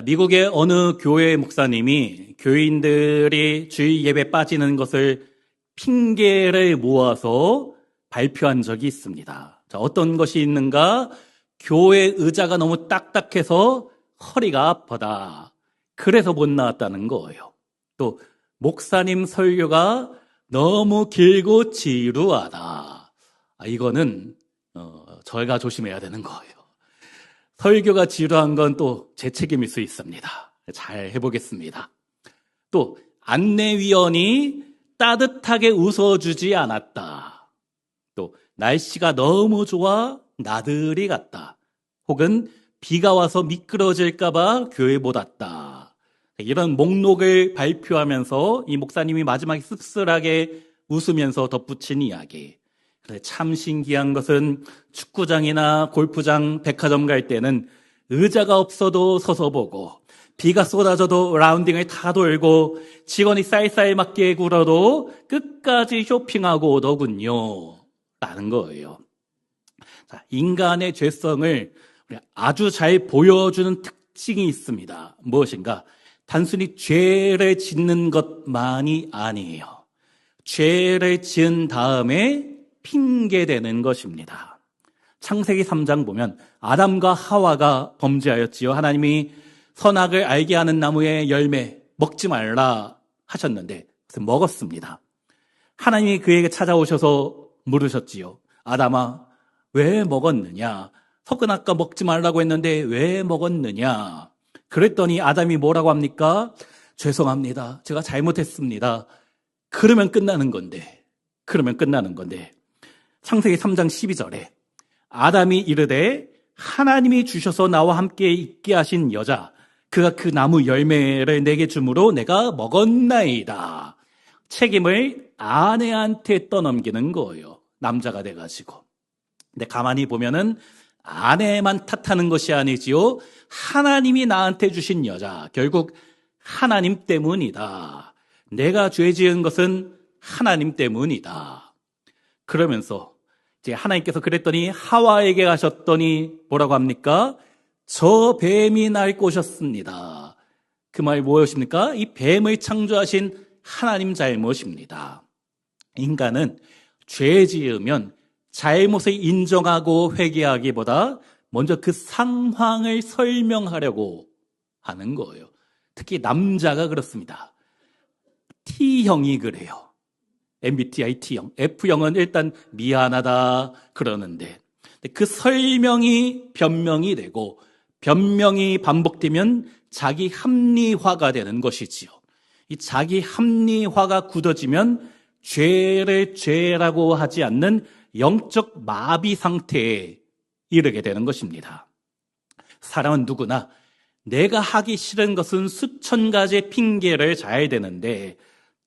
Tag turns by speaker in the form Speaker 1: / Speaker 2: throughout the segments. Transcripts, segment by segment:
Speaker 1: 미국의 어느 교회 목사님이 교인들이 주일 예배 빠지는 것을 핑계를 모아서 발표한 적이 있습니다. 어떤 것이 있는가? 교회 의자가 너무 딱딱해서 허리가 아프다. 그래서 못 나왔다는 거예요. 또 목사님 설교가 너무 길고 지루하다. 이거는 저희가 조심해야 되는 거예요. 설교가 지루한 건 또 제 책임일 수 있습니다. 잘 해보겠습니다. 또 안내위원이 따뜻하게 웃어주지 않았다. 또 날씨가 너무 좋아 나들이 갔다. 혹은 비가 와서 미끄러질까 봐 교회 못 왔다. 이런 목록을 발표하면서 이 목사님이 마지막에 씁쓸하게 웃으면서 덧붙인 이야기. 참 신기한 것은 축구장이나 골프장, 백화점 갈 때는 의자가 없어도 서서 보고 비가 쏟아져도 라운딩을 다 돌고 직원이 쌀쌀 맞게 굴어도 끝까지 쇼핑하고 오더군요. 라는 거예요. 인간의 죄성을 아주 잘 보여주는 특징이 있습니다. 무엇인가? 단순히 죄를 짓는 것만이 아니에요. 죄를 지은 다음에 핑계대는 것입니다. 창세기 3장 보면 아담과 하와가 범죄하였지요. 하나님이 선악을 알게 하는 나무의 열매 먹지 말라 하셨는데 먹었습니다. 하나님이 그에게 찾아오셔서 물으셨지요. 아담아, 왜 먹었느냐? 석은 아까 먹지 말라고 했는데 왜 먹었느냐? 그랬더니 아담이 뭐라고 합니까? 죄송합니다. 제가 잘못했습니다. 그러면 끝나는 건데. 창세기 3장 12절에 아담이 이르되 하나님이 주셔서 나와 함께 있게 하신 여자 그가 그 나무 열매를 내게 주므로 내가 먹었나이다. 책임을 아내한테 떠넘기는 거예요. 남자가 돼가지고. 근데 가만히 보면은 아내만 탓하는 것이 아니지요. 하나님이 나한테 주신 여자 결국 하나님 때문이다. 내가 죄 지은 것은 하나님 때문이다. 그러면서 이제 하나님께서 그랬더니 하와에게 가셨더니 뭐라고 합니까? 저 뱀이 날 꼬셨습니다. 그 말 무엇입니까? 이 뱀을 창조하신 하나님 잘못입니다. 인간은 죄 지으면 잘못을 인정하고 회개하기보다 먼저 그 상황을 설명하려고 하는 거예요. 특히 남자가 그렇습니다. T형이 그래요. MBTI T형. F형은 일단 미안하다 그러는데 그 설명이 변명이 되고 변명이 반복되면 자기 합리화가 되는 것이지요. 이 자기 합리화가 굳어지면 죄를 죄라고 하지 않는 영적 마비 상태에 이르게 되는 것입니다. 사람은 누구나 내가 하기 싫은 것은 수천 가지의 핑계를 잘 대는데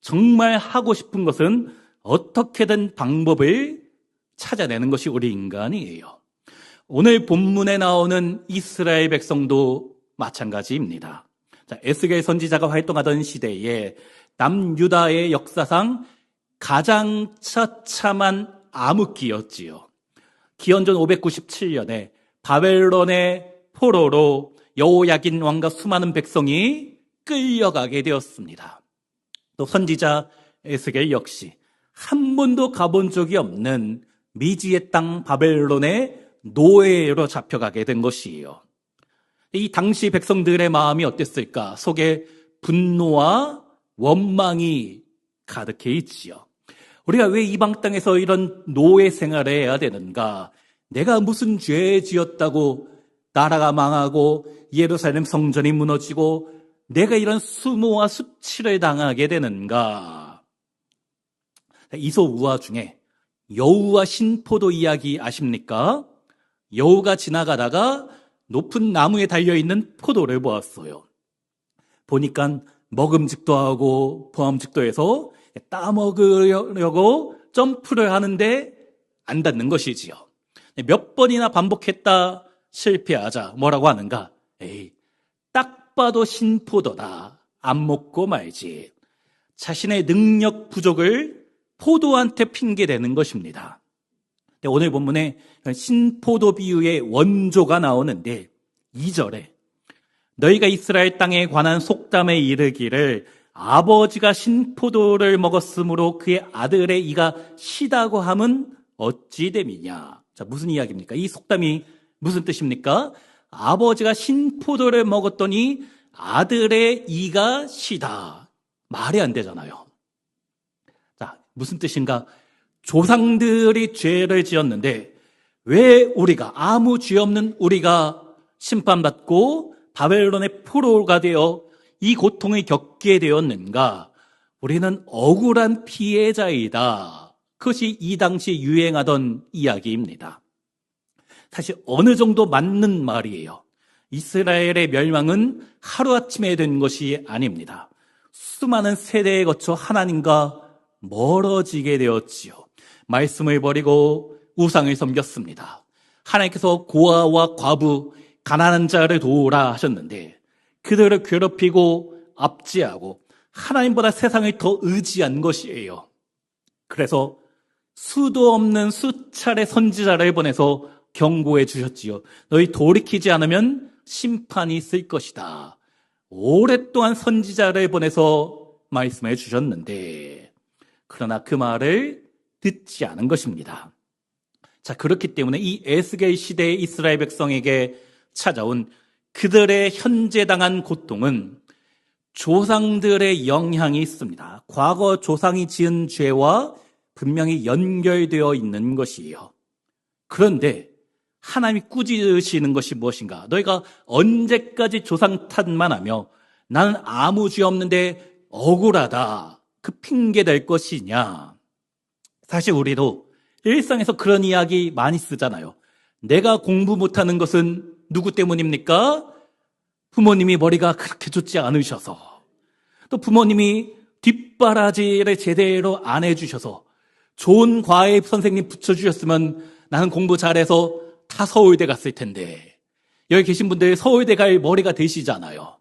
Speaker 1: 정말 하고 싶은 것은 어떻게든 방법을 찾아내는 것이 우리 인간이에요. 오늘 본문에 나오는 이스라엘 백성도 마찬가지입니다. 에스겔 선지자가 활동하던 시대에 남유다의 역사상 가장 처참한 암흑기였지요. 기원전 597년에 바벨론의 포로로 여호야긴 왕과 수많은 백성이 끌려가게 되었습니다. 또 선지자 에스겔 역시 한 번도 가본 적이 없는 미지의 땅 바벨론의 노예로 잡혀가게 된 것이에요. 이 당시 백성들의 마음이 어땠을까? 속에 분노와 원망이 가득해 있지요. 우리가 왜 이방 땅에서 이런 노예 생활을 해야 되는가? 내가 무슨 죄 지었다고 나라가 망하고 예루살렘 성전이 무너지고 내가 이런 수모와 수치를 당하게 되는가? 이솝우화 중에 여우와 신포도 이야기 아십니까? 여우가 지나가다가 높은 나무에 달려있는 포도를 보았어요. 보니까 먹음직도 하고 보암직도 해서 따먹으려고 점프를 하는데 안 닿는 것이지요. 몇 번이나 반복했다 실패하자 뭐라고 하는가? 에이, 딱 봐도 신포도다. 안 먹고 말지. 자신의 능력 부족을 포도한테 핑계대는 것입니다. 오늘 본문에 신포도 비유의 원조가 나오는데 2절에 너희가 이스라엘 땅에 관한 속담에 이르기를 아버지가 신포도를 먹었으므로 그의 아들의 이가 시다고 함은 어찌 됨이냐. 자, 무슨 이야기입니까? 이 속담이 무슨 뜻입니까? 아버지가 신포도를 먹었더니 아들의 이가 시다. 말이 안 되잖아요. 자, 무슨 뜻인가? 조상들이 죄를 지었는데 왜 우리가, 아무 죄 없는 우리가 심판받고 바벨론의 포로가 되어 이 고통을 겪게 되었는가? 우리는 억울한 피해자이다. 그것이 이 당시 유행하던 이야기입니다. 사실 어느 정도 맞는 말이에요. 이스라엘의 멸망은 하루아침에 된 것이 아닙니다. 수많은 세대에 거쳐 하나님과 멀어지게 되었지요. 말씀을 버리고 우상을 섬겼습니다. 하나님께서 고아와 과부, 가난한 자를 도우라 하셨는데 그들을 괴롭히고 압제하고 하나님보다 세상을 더 의지한 것이에요. 그래서 수도 없는 수차례 선지자를 보내서 경고해 주셨지요. 너희 돌이키지 않으면 심판이 있을 것이다. 오랫동안 선지자를 보내서 말씀해 주셨는데 그러나 그 말을 듣지 않은 것입니다. 자, 그렇기 때문에 이 에스겔 시대의 이스라엘 백성에게 찾아온 그들의 현재 당한 고통은 조상들의 영향이 있습니다. 과거 조상이 지은 죄와 분명히 연결되어 있는 것이에요. 그런데 하나님이 꾸짖으시는 것이 무엇인가? 너희가 언제까지 조상 탓만 하며 나는 아무 죄 없는데 억울하다. 그 핑계 될 것이냐? 사실 우리도 일상에서 그런 이야기 많이 쓰잖아요. 내가 공부 못하는 것은 누구 때문입니까? 부모님이 머리가 그렇게 좋지 않으셔서, 또 부모님이 뒷바라지를 제대로 안 해주셔서, 좋은 과외 선생님 붙여주셨으면 나는 공부 잘해서 다 서울대 갔을 텐데, 여기 계신 분들 서울대 갈 머리가 되시잖아요.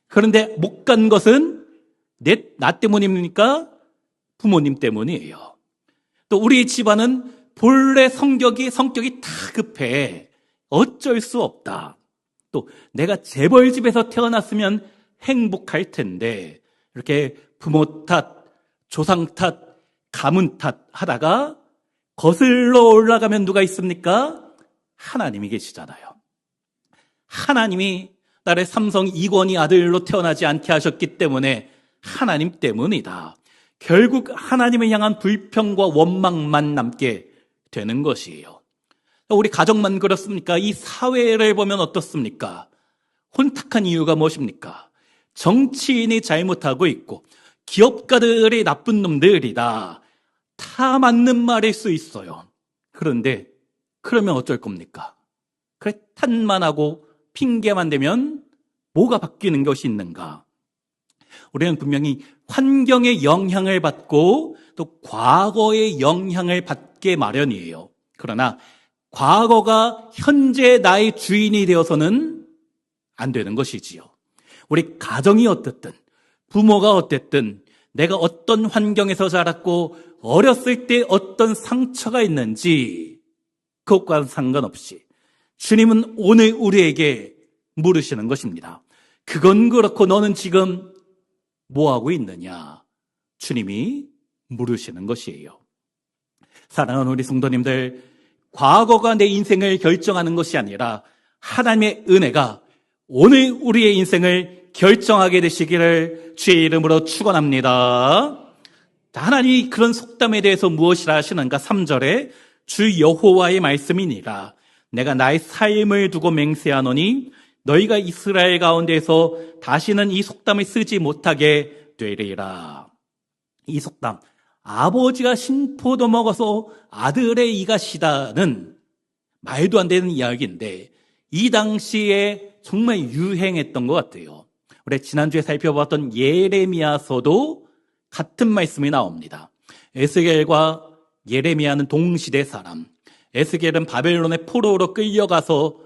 Speaker 1: 그런데 못 간 것은 나 때문입니까? 부모님 때문이에요. 또 우리 집안은 본래 성격이 다 급해. 어쩔 수 없다. 또 내가 재벌집에서 태어났으면 행복할 텐데 이렇게 부모 탓, 조상 탓, 가문 탓 하다가 거슬러 올라가면 누가 있습니까? 하나님이 계시잖아요. 하나님이 나를 삼성 이권희 아들로 태어나지 않게 하셨기 때문에 하나님 때문이다. 결국 하나님을 향한 불평과 원망만 남게 되는 것이에요. 우리 가정만 그렇습니까? 이 사회를 보면 어떻습니까? 혼탁한 이유가 무엇입니까? 정치인이 잘못하고 있고 기업가들이 나쁜 놈들이다. 다 맞는 말일 수 있어요. 그런데 그러면 어쩔 겁니까? 그래, 탓만 하고 핑계만 대면 뭐가 바뀌는 것이 있는가? 우리는 분명히 환경의 영향을 받고 또 과거의 영향을 받게 마련이에요. 그러나 과거가 현재 나의 주인이 되어서는 안 되는 것이지요. 우리 가정이 어떻든 부모가 어땠든 내가 어떤 환경에서 자랐고 어렸을 때 어떤 상처가 있는지 그것과는 상관없이 주님은 오늘 우리에게 물으시는 것입니다. 그건 그렇고 너는 지금 뭐하고 있느냐? 주님이 물으시는 것이에요. 사랑하는 우리 성도님들, 과거가 내 인생을 결정하는 것이 아니라 하나님의 은혜가 오늘 우리의 인생을 결정하게 되시기를 주의 이름으로 축원합니다. 하나님이 그런 속담에 대해서 무엇이라 하시는가? 3절에 주 여호와의 말씀이니라. 내가 나의 삶을 두고 맹세하노니 너희가 이스라엘 가운데에서 다시는 이 속담을 쓰지 못하게 되리라. 이 속담, 아버지가 신포도 먹어서 아들의 이가 시다는 말도 안 되는 이야기인데 이 당시에 정말 유행했던 것 같아요. 우리 지난주에 살펴봤던 예레미야서도 같은 말씀이 나옵니다. 에스겔과 예레미야는 동시대 사람. 에스겔은 바벨론의 포로로 끌려가서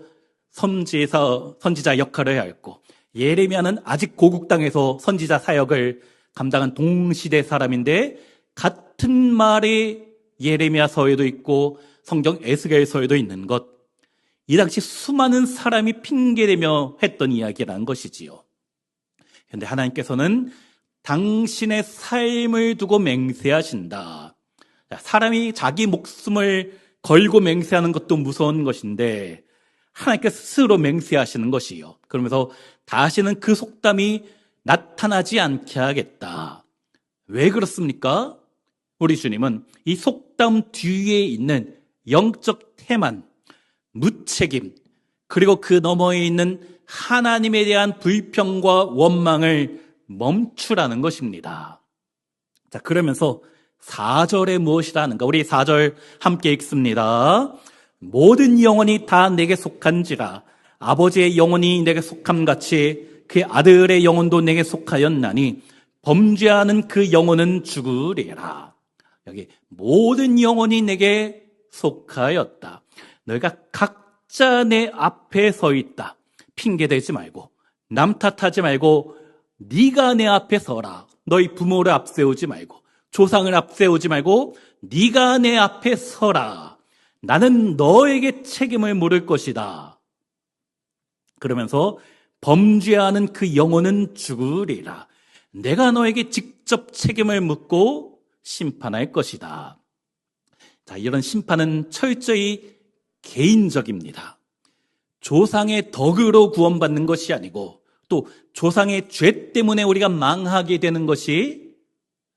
Speaker 1: 선지자 역할을 했고 예레미야는 아직 고국 땅에서 선지자 사역을 감당한 동시대 사람인데 같은 말이 예레미야서에도 있고 성경 에스겔서에도 있는 것. 이 당시 수많은 사람이 핑계대며 했던 이야기라는 것이지요. 그런데 하나님께서는 당신의 삶을 두고 맹세하신다. 사람이 자기 목숨을 걸고 맹세하는 것도 무서운 것인데 하나님께서 스스로 맹세하시는 것이요. 그러면서 다시는 그 속담이 나타나지 않게 하겠다. 왜 그렇습니까? 우리 주님은 이 속담 뒤에 있는 영적 태만, 무책임, 그리고 그 너머에 있는 하나님에 대한 불평과 원망을 멈추라는 것입니다. 자, 그러면서 4절에 무엇이라 하는가? 우리 4절 함께 읽습니다. 모든 영혼이 다 내게 속한지라 아버지의 영혼이 내게 속함같이 그 아들의 영혼도 내게 속하였나니 범죄하는 그 영혼은 죽으리라. 여기 모든 영혼이 내게 속하였다. 너희가 각자 내 앞에 서 있다. 핑계대지 말고 남 탓하지 말고 네가 내 앞에 서라. 너희 부모를 앞세우지 말고 조상을 앞세우지 말고 네가 내 앞에 서라. 나는 너에게 책임을 물을 것이다. 그러면서 범죄하는 그 영혼은 죽으리라. 내가 너에게 직접 책임을 묻고 심판할 것이다. 자, 이런 심판은 철저히 개인적입니다. 조상의 덕으로 구원받는 것이 아니고 또 조상의 죄 때문에 우리가 망하게 되는 것이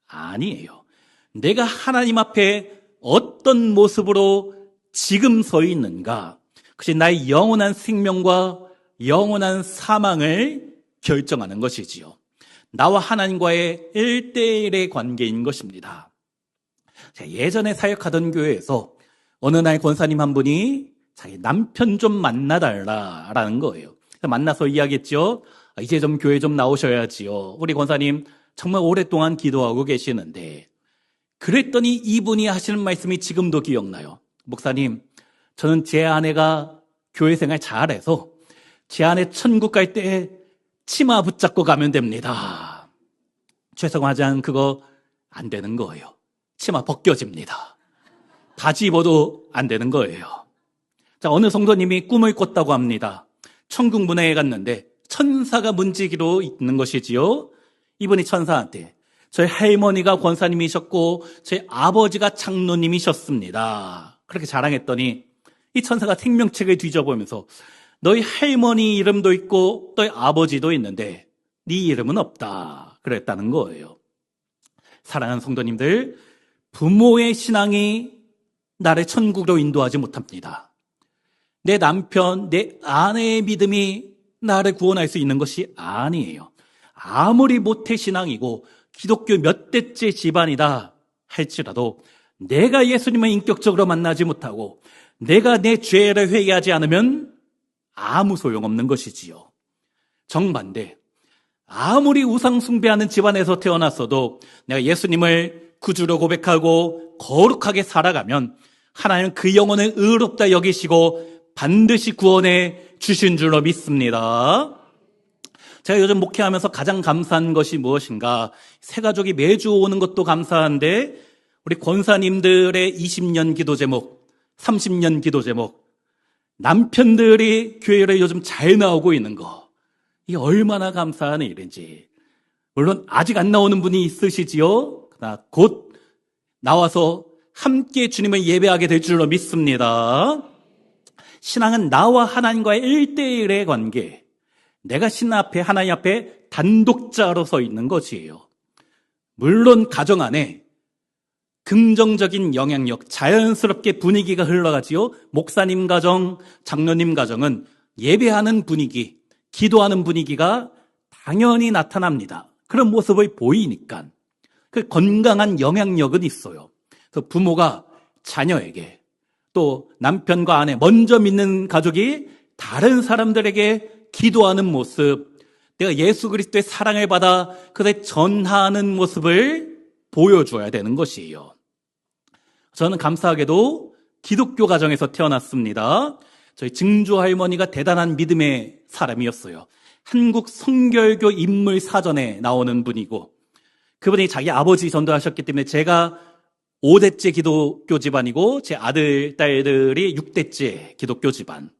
Speaker 1: 아니에요. 내가 하나님 앞에 어떤 모습으로 지금 서 있는가, 그것이 나의 영원한 생명과 영원한 사망을 결정하는 것이지요. 나와 하나님과의 1대1의 관계인 것입니다. 예전에 사역하던 교회에서 어느 날 권사님 한 분이 자기 남편 좀 만나달라라는 거예요. 만나서 이야기했죠. 이제 좀 교회 좀 나오셔야지요. 우리 권사님 정말 오랫동안 기도하고 계시는데, 그랬더니 이분이 하시는 말씀이 지금도 기억나요. 목사님, 저는 제 아내가 교회 생활 잘해서 제 아내 천국 갈 때 치마 붙잡고 가면 됩니다. 죄송하지만 그거 안 되는 거예요. 치마 벗겨집니다. 바지 입어도 안 되는 거예요. 자, 어느 성도님이 꿈을 꿨다고 합니다. 천국 문화에 갔는데 천사가 문지기로 있는 것이지요. 이분이 천사한테 저희 할머니가 권사님이셨고 저희 아버지가 장로님이셨습니다. 그렇게 자랑했더니 이 천사가 생명책을 뒤져보면서 너희 할머니 이름도 있고 너희 아버지도 있는데 네 이름은 없다 그랬다는 거예요. 사랑하는 성도님들, 부모의 신앙이 나를 천국으로 인도하지 못합니다. 내 남편, 내 아내의 믿음이 나를 구원할 수 있는 것이 아니에요. 아무리 모태신앙이고 기독교 몇 대째 집안이다 할지라도 내가 예수님을 인격적으로 만나지 못하고 내가 내 죄를 회개하지 않으면 아무 소용없는 것이지요. 정반대, 아무리 우상 숭배하는 집안에서 태어났어도 내가 예수님을 구주로 고백하고 거룩하게 살아가면 하나님은 그 영혼을 의롭다 여기시고 반드시 구원해 주신 줄로 믿습니다. 제가 요즘 목회하면서 가장 감사한 것이 무엇인가? 새 가족이 매주 오는 것도 감사한데 우리 권사님들의 20년 기도 제목, 30년 기도 제목, 남편들이 교회를 요즘 잘 나오고 있는 거, 이게 얼마나 감사한 일인지. 물론 아직 안 나오는 분이 있으시지요. 그러나 곧 나와서 함께 주님을 예배하게 될 줄로 믿습니다. 신앙은 나와 하나님과의 1대1의 관계, 내가 신 앞에, 하나님 앞에 단독자로 서 있는 것이에요. 물론 가정 안에 긍정적인 영향력, 자연스럽게 분위기가 흘러가지요. 목사님 가정, 장로님 가정은 예배하는 분위기, 기도하는 분위기가 당연히 나타납니다. 그런 모습을 보이니까 그 건강한 영향력은 있어요. 그래서 부모가 자녀에게, 또 남편과 아내, 먼저 믿는 가족이 다른 사람들에게 기도하는 모습, 내가 예수 그리스도의 사랑을 받아 그들 전하는 모습을 보여줘야 되는 것이에요. 저는 감사하게도 기독교 가정에서 태어났습니다. 저희 증조 할머니가 대단한 믿음의 사람이었어요. 한국 성결교 인물 사전에 나오는 분이고, 그분이 자기 아버지 전도하셨기 때문에 제가 5대째 기독교 집안이고 제 아들, 딸들이 6대째 기독교 집안.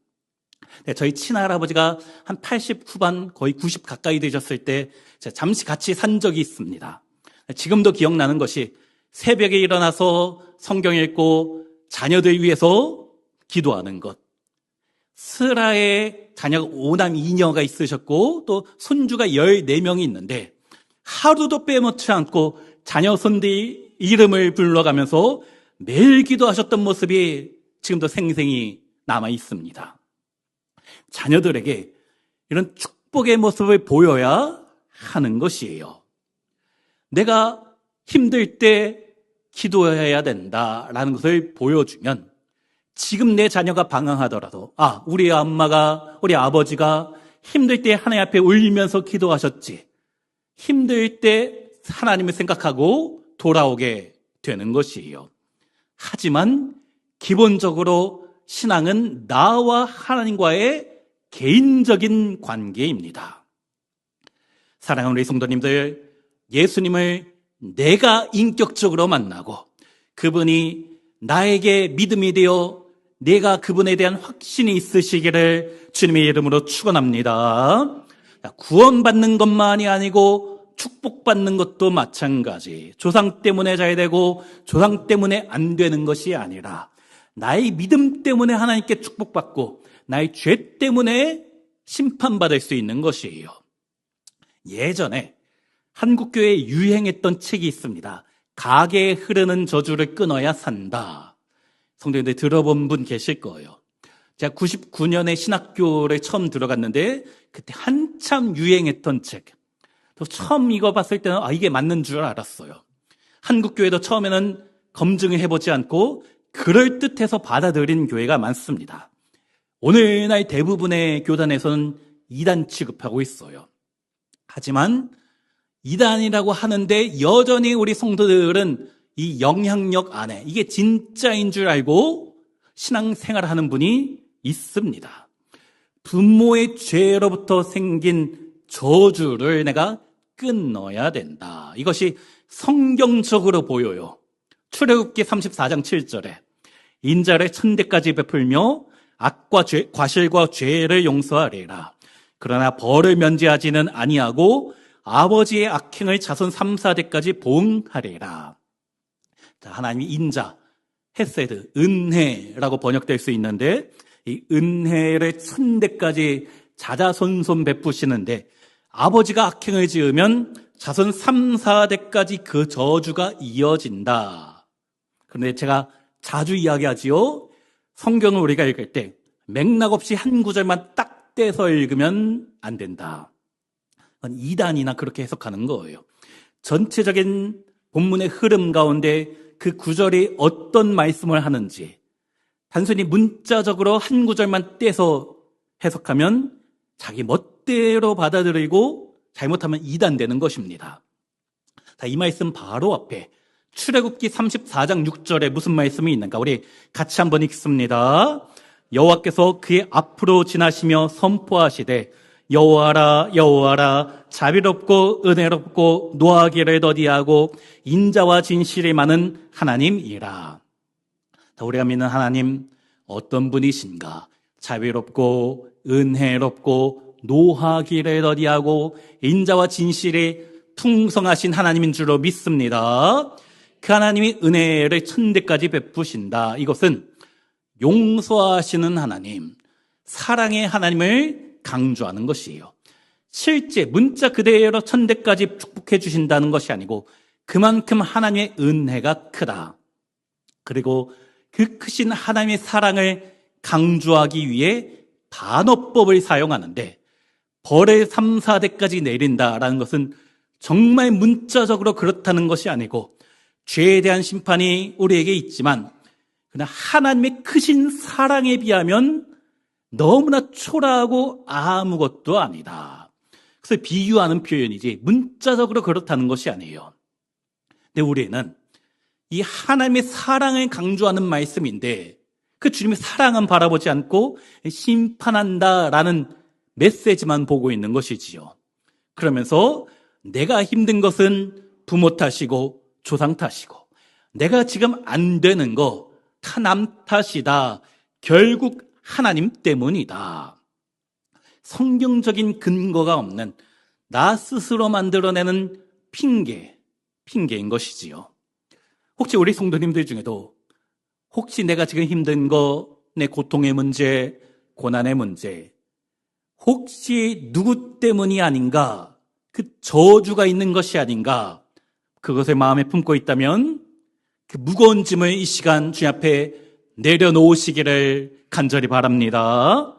Speaker 1: 네, 저희 친할아버지가 한 80 후반 거의 90 가까이 되셨을 때 제가 잠시 같이 산 적이 있습니다. 지금도 기억나는 것이 새벽에 일어나서 성경 읽고 자녀들 위해서 기도하는 것. 스라의 자녀가 5남 2녀가 있으셨고 또 손주가 14명이 있는데 하루도 빼먹지 않고 자녀 손들 이름을 불러가면서 매일 기도하셨던 모습이 지금도 생생히 남아 있습니다. 자녀들에게 이런 축복의 모습을 보여야 하는 것이에요. 내가 힘들 때 기도해야 된다라는 것을 보여주면 지금 내 자녀가 방황하더라도 우리 엄마가 우리 아버지가 힘들 때 하나님 앞에 울면서 기도하셨지. 힘들 때 하나님을 생각하고 돌아오게 되는 것이에요. 하지만 기본적으로 신앙은 나와 하나님과의 개인적인 관계입니다. 사랑하는 우리 성도님들, 예수님을 내가 인격적으로 만나고 그분이 나에게 믿음이 되어 내가 그분에 대한 확신이 있으시기를 주님의 이름으로 축원합니다. 구원받는 것만이 아니고 축복받는 것도 마찬가지. 조상 때문에 잘 되고 조상 때문에 안 되는 것이 아니라 나의 믿음 때문에 하나님께 축복받고 나의 죄 때문에 심판받을 수 있는 것이에요. 예전에 한국교회에 유행했던 책이 있습니다. 가게에 흐르는 저주를 끊어야 산다. 성도님들 들어본 분 계실 거예요. 제가 99년에 신학교를 처음 들어갔는데 그때 한참 유행했던 책. 처음 이거 봤을 때는 이게 맞는 줄 알았어요. 한국교회도 처음에는 검증을 해보지 않고 그럴듯해서 받아들인 교회가 많습니다. 오늘날 대부분의 교단에서는 이단 취급하고 있어요. 하지만 이단이라고 하는데 여전히 우리 성도들은 이 영향력 안에 이게 진짜인 줄 알고 신앙생활을 하는 분이 있습니다. 부모의 죄로부터 생긴 저주를 내가 끊어야 된다. 이것이 성경적으로 보여요. 출애굽기 34장 7절에 인자를 천대까지 베풀며 악과 과실과 죄를 용서하리라. 그러나 벌을 면제하지는 아니하고 아버지의 악행을 자손 3, 4대까지 보응하리라. 하나님이 인자, 헤세드, 은혜라고 번역될 수 있는데 이 은혜를 천대까지 자자손손 베푸시는데 아버지가 악행을 지으면 자손 3, 4대까지 그 저주가 이어진다. 그런데 제가 자주 이야기하지요. 성경을 우리가 읽을 때 맥락 없이 한 구절만 딱 떼서 읽으면 안 된다. 이단이나 그렇게 해석하는 거예요. 전체적인 본문의 흐름 가운데 그 구절이 어떤 말씀을 하는지 단순히 문자적으로 한 구절만 떼서 해석하면 자기 멋대로 받아들이고 잘못하면 이단되는 것입니다. 이 말씀 바로 앞에 출애굽기 34장 6절에 무슨 말씀이 있는가? 우리 같이 한번 읽습니다. 여호와께서 그의 앞으로 지나시며 선포하시되 여호와라 여호와라 자비롭고 은혜롭고 노하기를 더디하고 인자와 진실이 많은 하나님이라. 우리가 믿는 하나님 어떤 분이신가? 자비롭고 은혜롭고 노하기를 더디하고 인자와 진실이 풍성하신 하나님인 줄로 믿습니다. 그 하나님이 은혜를 천대까지 베푸신다. 이것은 용서하시는 하나님, 사랑의 하나님을 강조하는 것이에요. 실제 문자 그대로 천대까지 축복해 주신다는 것이 아니고 그만큼 하나님의 은혜가 크다. 그리고 그 크신 하나님의 사랑을 강조하기 위해 반어법을 사용하는데 벌을 3, 4대까지 내린다라는 것은 정말 문자적으로 그렇다는 것이 아니고 죄에 대한 심판이 우리에게 있지만 그러나 하나님의 크신 사랑에 비하면 너무나 초라하고 아무것도 아니다. 그래서 비유하는 표현이지 문자적으로 그렇다는 것이 아니에요. 근데 우리는 이 하나님의 사랑을 강조하는 말씀인데 그 주님의 사랑은 바라보지 않고 심판한다라는 메시지만 보고 있는 것이지요. 그러면서 내가 힘든 것은 부모 탓이고 조상 탓이고 내가 지금 안 되는 거 다 남 탓이다. 결국 하나님 때문이다. 성경적인 근거가 없는 나 스스로 만들어내는 핑계인 것이지요. 혹시 우리 성도님들 중에도 혹시 내가 지금 힘든 거, 내 고통의 문제, 고난의 문제, 혹시 누구 때문이 아닌가, 그 저주가 있는 것이 아닌가, 그것을 마음에 품고 있다면 그 무거운 짐을 이 시간 주님 앞에 내려놓으시기를 간절히 바랍니다.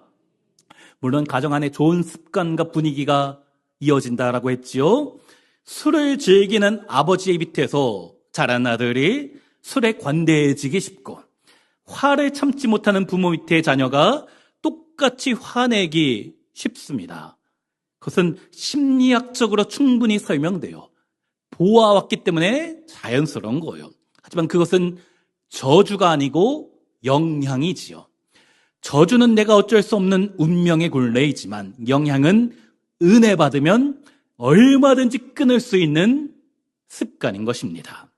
Speaker 1: 물론 가정 안에 좋은 습관과 분위기가 이어진다라고 했지요. 술을 즐기는 아버지의 밑에서 자란 아들이 술에 관대해지기 쉽고, 화를 참지 못하는 부모 밑에 자녀가 똑같이 화내기 쉽습니다. 그것은 심리학적으로 충분히 설명돼요. 보아왔기 때문에 자연스러운 거예요. 하지만 그것은 저주가 아니고 영향이지요. 저주는 내가 어쩔 수 없는 운명의 굴레이지만 영향은 은혜 받으면 얼마든지 끊을 수 있는 습관인 것입니다.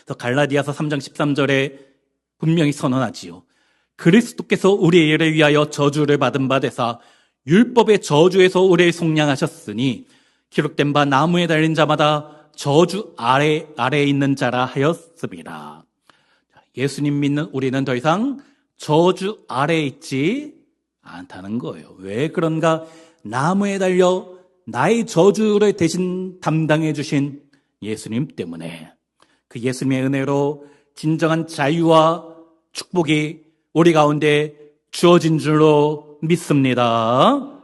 Speaker 1: 그래서 갈라디아서 3장 13절에 분명히 선언하지요. 그리스도께서 우리의 일을 위하여 저주를 받은 바 되사 율법의 저주에서 우리를 속량하셨으니 기록된 바 나무에 달린 자마다 저주 아래에 있는 자라 하였습니다. 예수님 믿는 우리는 더 이상 저주 아래에 있지 않다는 거예요. 왜 그런가? 나무에 달려 나의 저주를 대신 담당해 주신 예수님 때문에, 그 예수님의 은혜로 진정한 자유와 축복이 우리 가운데 주어진 줄로 믿습니다.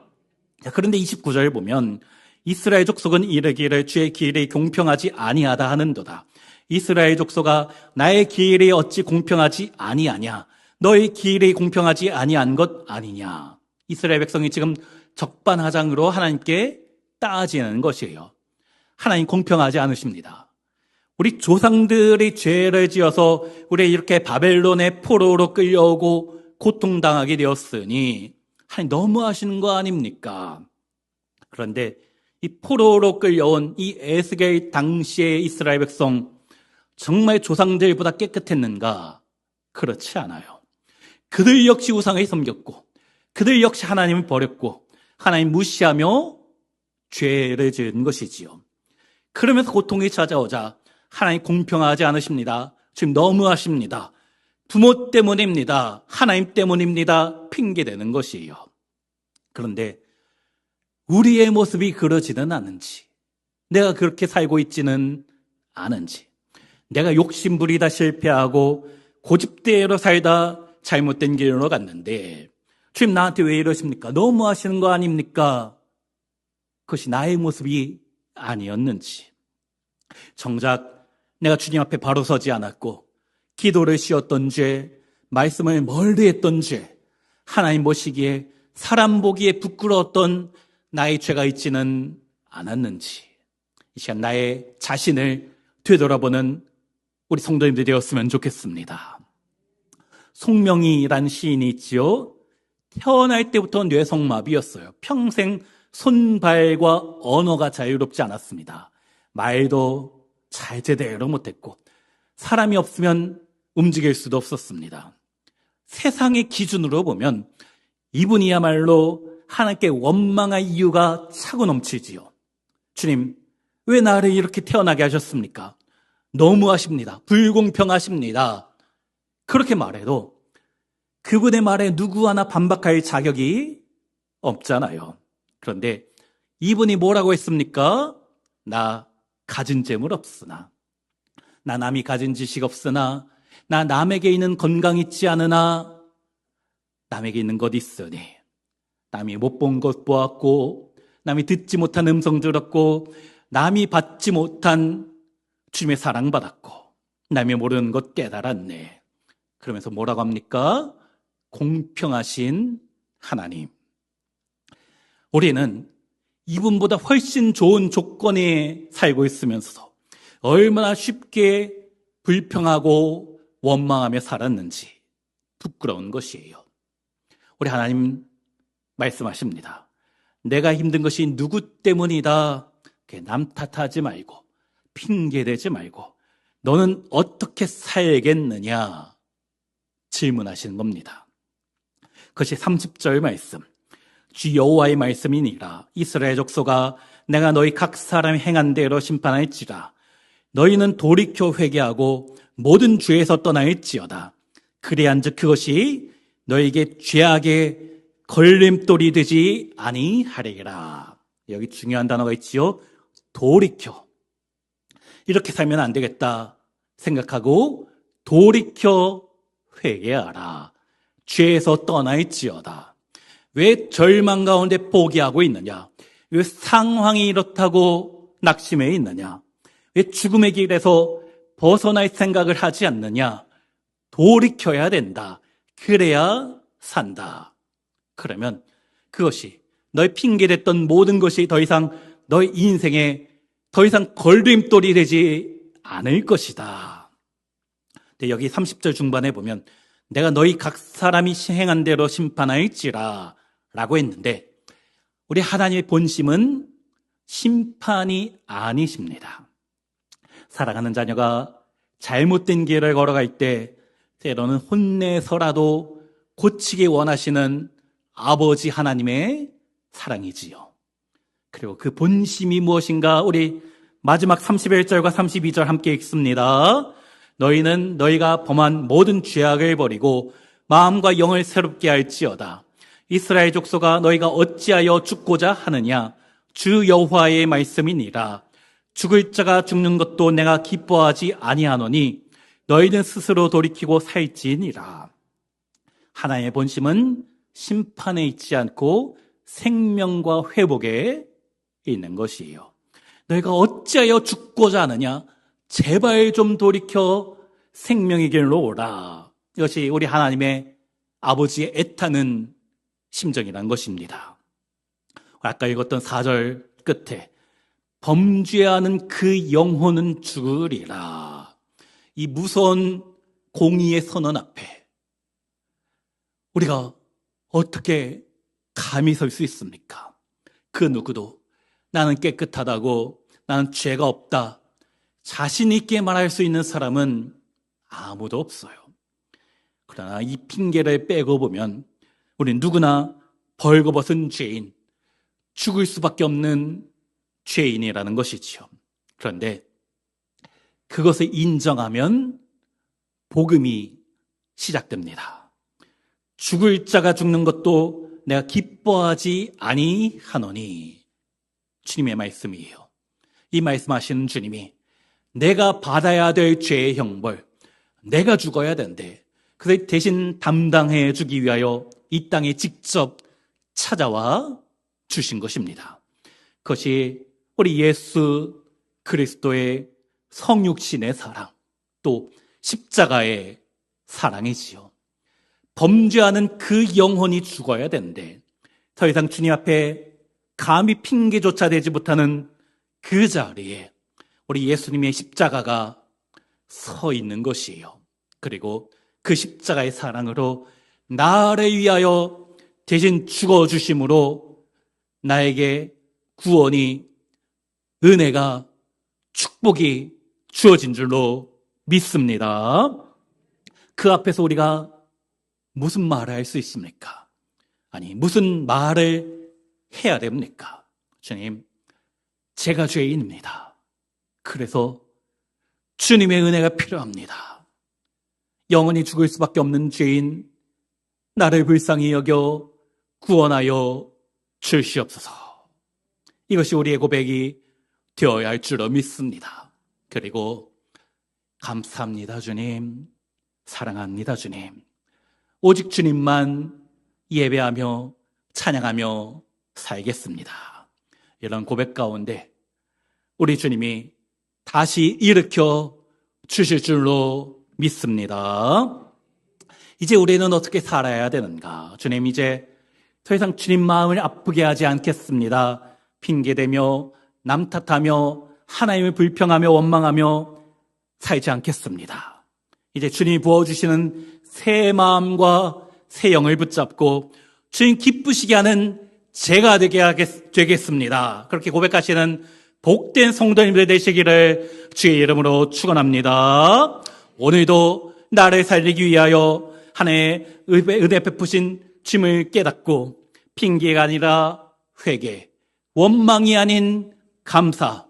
Speaker 1: 그런데 29절 보면 이스라엘 족속은 이르기를 주의 길이 공평하지 아니하다 하는도다. 이스라엘 족속아, 나의 길이 어찌 공평하지 아니하냐? 너의 길이 공평하지 아니한 것 아니냐? 이스라엘 백성이 지금 적반하장으로 하나님께 따지는 것이에요. 하나님 공평하지 않으십니다. 우리 조상들이 죄를 지어서 우리 이렇게 바벨론의 포로로 끌려오고 고통당하게 되었으니 하나님 너무하시는 거 아닙니까? 그런데 이 포로로 끌려온 이 에스겔 당시의 이스라엘 백성, 정말 조상들보다 깨끗했는가? 그렇지 않아요. 그들 역시 우상을 섬겼고, 그들 역시 하나님을 버렸고, 하나님 무시하며 죄를 지은 것이지요. 그러면서 고통이 찾아오자 하나님 공평하지 않으십니다. 지금 너무하십니다. 부모 때문입니다. 하나님 때문입니다. 핑계대는 것이에요. 그런데 우리의 모습이 그러지는 않은지, 내가 그렇게 살고 있지는 않은지, 내가 욕심부리다 실패하고 고집대로 살다 잘못된 길로 갔는데 주님 나한테 왜 이러십니까? 너무하시는 거 아닙니까? 그것이 나의 모습이 아니었는지, 정작 내가 주님 앞에 바로 서지 않았고 기도를 쉬었던 죄, 말씀을 멀리 했던 죄, 하나님 보시기에 사람 보기에 부끄러웠던 나의 죄가 있지는 않았는지, 이 시간 나의 자신을 되돌아보는 우리 성도님들이 되었으면 좋겠습니다. 송명이란 시인이 있지요. 태어날 때부터 뇌성마비였어요. 평생 손발과 언어가 자유롭지 않았습니다. 말도 잘 제대로 못했고 사람이 없으면 움직일 수도 없었습니다. 세상의 기준으로 보면 이분이야말로 하나님께 원망할 이유가 차고 넘치지요. 주님, 왜 나를 이렇게 태어나게 하셨습니까? 너무하십니다. 불공평하십니다. 그렇게 말해도 그분의 말에 누구 하나 반박할 자격이 없잖아요. 그런데 이분이 뭐라고 했습니까? 나 가진 재물 없으나, 나 남이 가진 지식 없으나, 나 남에게 있는 건강 있지 않으나 남에게 있는 것 있으니, 남이 못 본 것 보았고 남이 듣지 못한 음성 들었고 남이 받지 못한 주님의 사랑받았고 남이 모르는 것 깨달았네. 그러면서 뭐라고 합니까? 공평하신 하나님. 우리는 이분보다 훨씬 좋은 조건에 살고 있으면서도 얼마나 쉽게 불평하고 원망하며 살았는지 부끄러운 것이에요. 우리 하나님 말씀하십니다. 내가 힘든 것이 누구 때문이다. 남 탓하지 말고 핑계대지 말고 너는 어떻게 살겠느냐 질문하시는 겁니다. 그것이 30절 말씀. 주 여호와의 말씀이니라. 이스라엘 족속아, 내가 너희 각 사람이 행한 대로 심판할지라. 너희는 돌이켜 회개하고 모든 죄에서 떠나일지어다. 그래한즉 그것이 너희에게 죄악의 걸림돌이 되지 아니하리라. 여기 중요한 단어가 있지요. 돌이켜. 이렇게 살면 안 되겠다 생각하고 돌이켜 회개하라. 죄에서 떠나일지어다. 왜 절망 가운데 포기하고 있느냐? 왜 상황이 이렇다고 낙심해 있느냐? 왜 죽음의 길에서 벗어날 생각을 하지 않느냐? 돌이켜야 된다. 그래야 산다. 그러면 그것이 너의 핑계댔던 모든 것이 더 이상 너의 인생에 더 이상 걸림돌이 되지 않을 것이다. 근데 여기 30절 중반에 보면 내가 너희 각 사람이 행한 대로 심판할지라 라고 했는데 우리 하나님의 본심은 심판이 아니십니다. 사랑하는 자녀가 잘못된 길을 걸어갈 때 때로는 혼내서라도 고치기 원하시는 아버지 하나님의 사랑이지요. 그리고 그 본심이 무엇인가 우리 마지막 31절과 32절 함께 읽습니다. 너희는 너희가 범한 모든 죄악을 버리고 마음과 영을 새롭게 할지어다. 이스라엘 족속아, 너희가 어찌하여 죽고자 하느냐? 주 여호와의 말씀이니라. 죽을 자가 죽는 것도 내가 기뻐하지 아니하노니 너희는 스스로 돌이키고 살지니라. 하나님의 본심은 심판에 있지 않고 생명과 회복에 있는 것이에요. 너희가 어찌하여 죽고자 하느냐? 제발 좀 돌이켜 생명의 길로 오라. 이것이 우리 하나님의 아버지의 애타는 심정이란 것입니다. 아까 읽었던 4절 끝에 범죄하는 그 영혼은 죽으리라. 이 무서운 공의의 선언 앞에 우리가 어떻게 감히 설 수 있습니까? 그 누구도 나는 깨끗하다고, 나는 죄가 없다, 자신 있게 말할 수 있는 사람은 아무도 없어요. 그러나 이 핑계를 빼고 보면 우린 누구나 벌거벗은 죄인, 죽을 수밖에 없는 죄인이라는 것이지요. 그런데 그것을 인정하면 복음이 시작됩니다. 죽을 자가 죽는 것도 내가 기뻐하지 아니하노니. 주님의 말씀이에요. 이 말씀하시는 주님이 내가 받아야 될 죄의 형벌, 내가 죽어야 된대. 그래서 대신 담당해 주기 위하여 이 땅에 직접 찾아와 주신 것입니다. 그것이 우리 예수 그리스도의 성육신의 사랑, 또 십자가의 사랑이지요. 범죄하는 그 영혼이 죽어야 된대. 더 이상 주님 앞에 감히 핑계조차 대지 못하는 그 자리에 우리 예수님의 십자가가 서 있는 것이에요. 그리고 그 십자가의 사랑으로 나를 위하여 대신 죽어주심으로 나에게 구원이, 은혜가, 축복이 주어진 줄로 믿습니다. 그 앞에서 우리가 무슨 말을 할 수 있습니까? 아니, 무슨 말을 해야 됩니까? 주님, 제가 죄인입니다. 그래서 주님의 은혜가 필요합니다. 영원히 죽을 수밖에 없는 죄인, 나를 불쌍히 여겨 구원하여 주시옵소서. 이것이 우리의 고백이 되어야 할 줄로 믿습니다. 그리고 감사합니다, 주님. 사랑합니다, 주님. 오직 주님만 예배하며 찬양하며 살겠습니다. 이런 고백 가운데 우리 주님이 다시 일으켜 주실 줄로 믿습니다. 이제 우리는 어떻게 살아야 되는가? 주님, 이제 더 이상 주님 마음을 아프게 하지 않겠습니다. 핑계대며 남 탓하며 하나님을 불평하며 원망하며 살지 않겠습니다. 이제 주님이 부어주시는 새 마음과 새 영을 붙잡고 주님 기쁘시게 하는 제가 되겠습니다. 그렇게 고백하시는 복된 성도님들 되시기를 주의 이름으로 축원합니다. 오늘도 나를 살리기 위하여 하나님의 은혜 베푸신 주님을 깨닫고 핑계가 아니라 회개, 원망이 아닌 감사,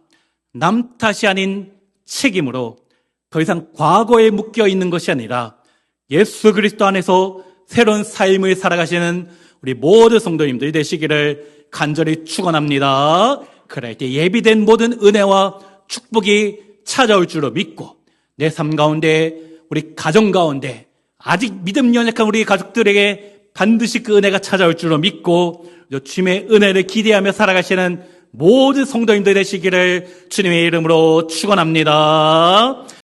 Speaker 1: 남 탓이 아닌 책임으로 더 이상 과거에 묶여 있는 것이 아니라 예수 그리스도 안에서 새로운 삶을 살아가시는 우리 모든 성도님들이 되시기를 간절히 축원합니다. 그럴 때 예비된 모든 은혜와 축복이 찾아올 줄로 믿고 내 삶 가운데, 우리 가정 가운데 아직 믿음 연약한 우리 가족들에게 반드시 그 은혜가 찾아올 줄로 믿고 주님의 은혜를 기대하며 살아가시는 모든 성도님들 되시기를 주님의 이름으로 축원합니다.